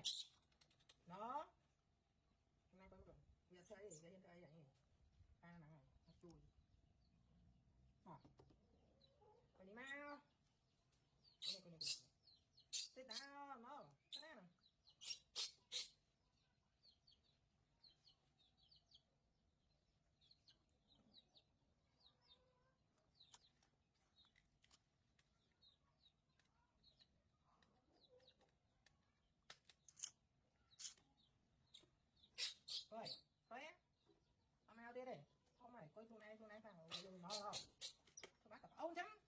đây đó hôm nay quay một bây giờ chơi gì hiện tại vậy ai nặng này nó chui còn đi mau cái này tết nào nó cái này nè rồi khỏe ông nào đi đây không mày coi tuần này vào dùng nó không các bác tập ông chấm